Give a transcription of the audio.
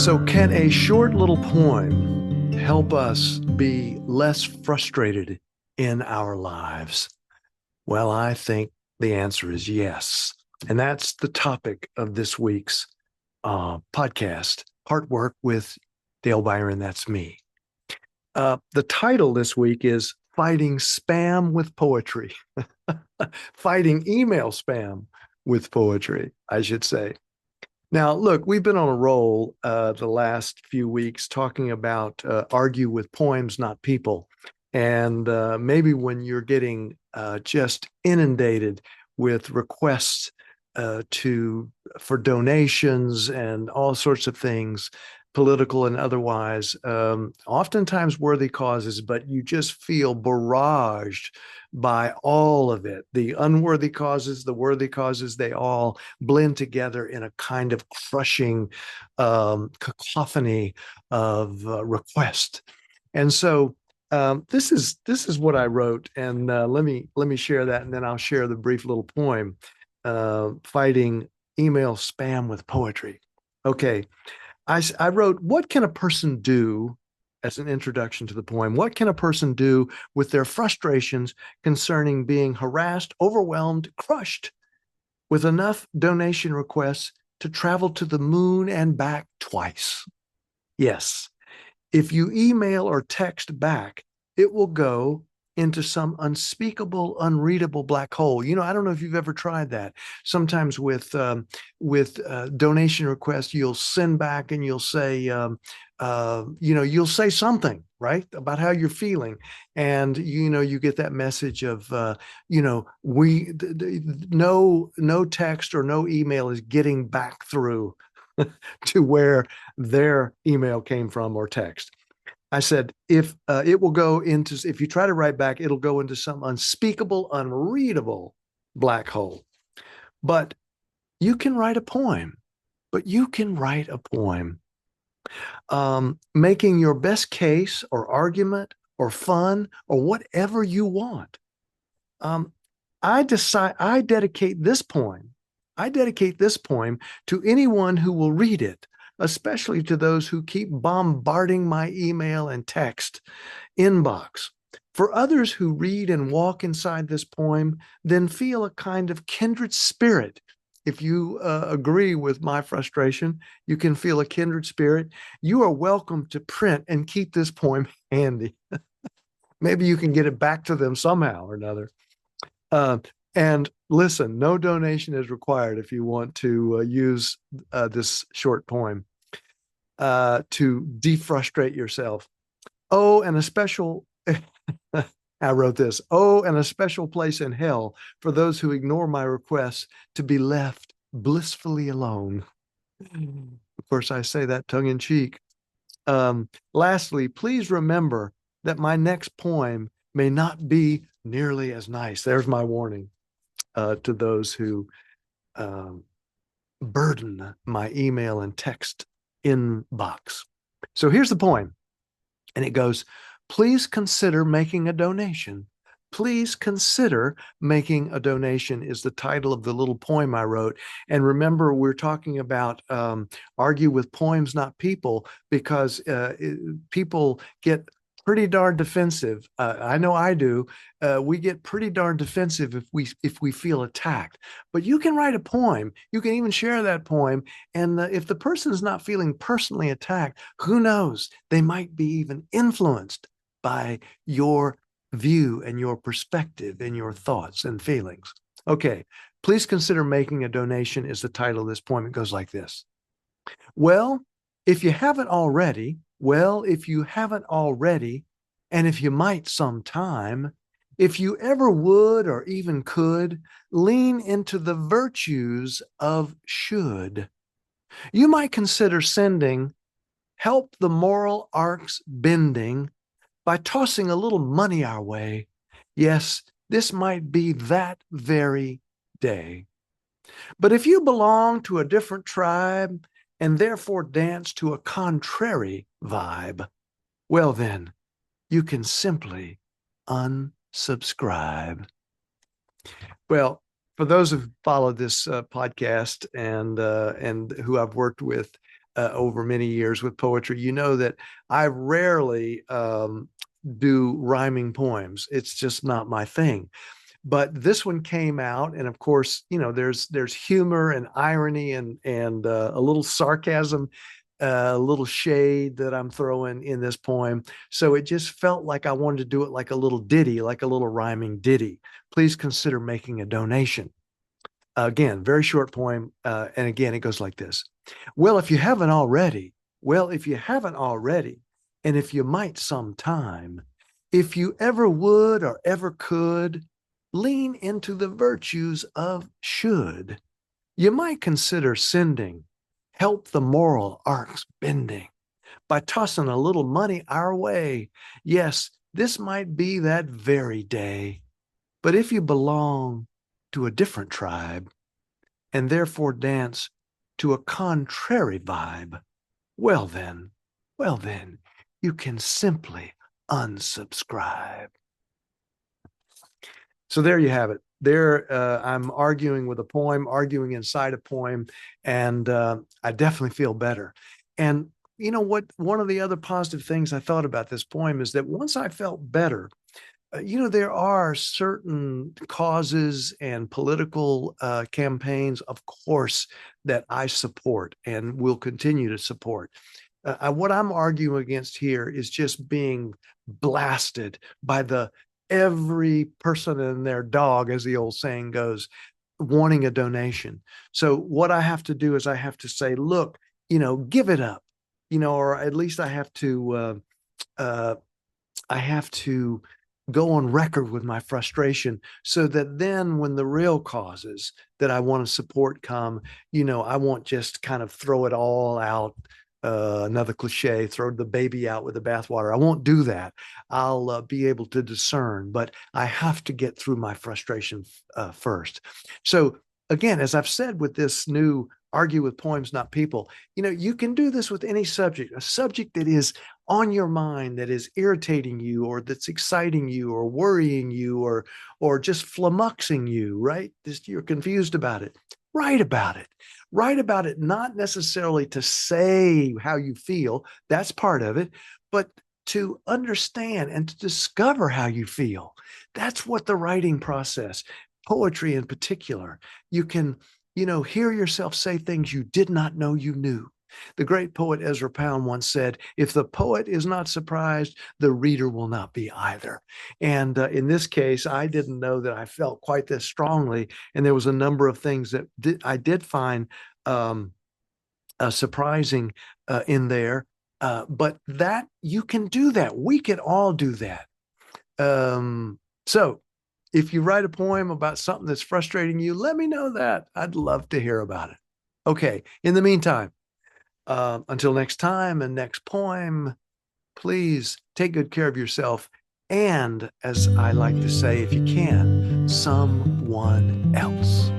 So, can a short little poem help us be less frustrated in our lives? Well, I think the answer is yes. And that's the topic of this week's podcast, Heart Work with Dale Byron. That's me. The title this week is Fighting Spam with Poetry, fighting email spam with poetry, I should say. Now, look, we've been on a roll the last few weeks talking about argue with poems, not people. And maybe when you're getting just inundated with requests for donations and all sorts of things, political and otherwise, oftentimes worthy causes, but you just feel barraged by all of it. The unworthy causes, the worthy causes, they all blend together in a kind of crushing cacophony of request. And so this is what I wrote, and let me share that, and then I'll share the brief little poem, fighting email spam with poetry. Okay, I wrote, what can a person do as an introduction to the poem? What can a person do with their frustrations concerning being harassed, overwhelmed, crushed with enough donation requests to travel to the moon and back twice? Yes, if you email or text back, it will go into some unspeakable, unreadable black hole. I don't know if you've ever tried that. Sometimes with donation requests, you'll send back and you'll say, you'll say something, right, about how you're feeling, and you get that message of, no text or no email is getting back through to where their email came from or text. I said, if you try to write back, it'll go into some unspeakable, unreadable black hole. But you can write a poem, making your best case or argument or fun or whatever you want. I dedicate this poem to anyone who will read it, especially to those who keep bombarding my email and text inbox. For others who read and walk inside this poem, then feel a kind of kindred spirit. If you agree with my frustration, you can feel a kindred spirit. You are welcome to print and keep this poem handy. Maybe you can get it back to them somehow or another. And listen, no donation is required if you want to use this short poem to defrustrate yourself. Oh, and a special, I wrote this, oh, and a special place in hell for those who ignore my requests to be left blissfully alone. Of course, I say that tongue in cheek. Lastly, please remember that my next poem may not be nearly as nice. There's my warning to those who burden my email and text inbox. So here's the poem, and it goes, please consider making a donation. Please consider making a donation is the title of the little poem I wrote. And remember, we're talking about argue with poems, not people, because people get pretty darn defensive. I know I do. We get pretty darn defensive if we feel attacked. But you can write a poem. You can even share that poem. And if the person is not feeling personally attacked, who knows? They might be even influenced by your view and your perspective and your thoughts and feelings. Okay, please consider making a donation is the title of this poem. It goes like this. Well, if you haven't already, and if you might sometime, if you ever would or even could, lean into the virtues of should. You might consider sending help the moral arcs bending by tossing a little money our way. Yes, this might be that very day. But if you belong to a different tribe and therefore dance to a contrary vibe, well then, you can simply unsubscribe. Well, for those who followed this podcast and who I've worked with, over many years with poetry, you know that I rarely do rhyming poems. It's just not my thing. But this one came out, and of course, there's humor and irony and a little sarcasm, a little shade that I'm throwing in this poem. So it just felt like I wanted to do it like a little ditty, like a little rhyming ditty. Please consider making a donation. Again, very short poem. And again, it goes like this. Well, if you haven't already, and if you might sometime, if you ever would or ever could, lean into the virtues of should, you might consider sending, help the moral arcs bending by tossing a little money our way. Yes, this might be that very day. But if you belong to a different tribe and therefore dance to a contrary vibe, well then, you can simply unsubscribe. So there you have it. There, I'm arguing with a poem, arguing inside a poem, and I definitely feel better. And you know what? One of the other positive things I thought about this poem is that once I felt better, there are certain causes and political campaigns, of course, that I support and will continue to support. What I'm arguing against here is just being blasted by every person and their dog, as the old saying goes, wanting a donation. So what I have to do is I have to say, look, give it up, or at least I have to go on record with my frustration so that then when the real causes that I want to support come, I won't just kind of throw it all out. Another cliche, throw the baby out with the bathwater. I won't do that. I'll be able to discern, but I have to get through my frustration first. So again, as I've said with this new Argue with Poems, Not People, you can do this with any subject, a subject that is on your mind, that is irritating you, or that's exciting you, or worrying you, or just flummoxing you, right? You're confused about it. Write about it. Write about it, not necessarily to say how you feel, that's part of it, but to understand and to discover how you feel. That's what the writing process, poetry in particular, you can, hear yourself say things you did not know you knew. The great poet Ezra Pound once said, if the poet is not surprised, the reader will not be either. And in this case, I didn't know that I felt quite this strongly. And there was a number of things that I did find surprising in there. But that you can do that. We can all do that. So if you write a poem about something that's frustrating you, let me know that. I'd love to hear about it. Okay. In the meantime, until next time and next poem, please take good care of yourself. And as I like to say, if you can, someone else.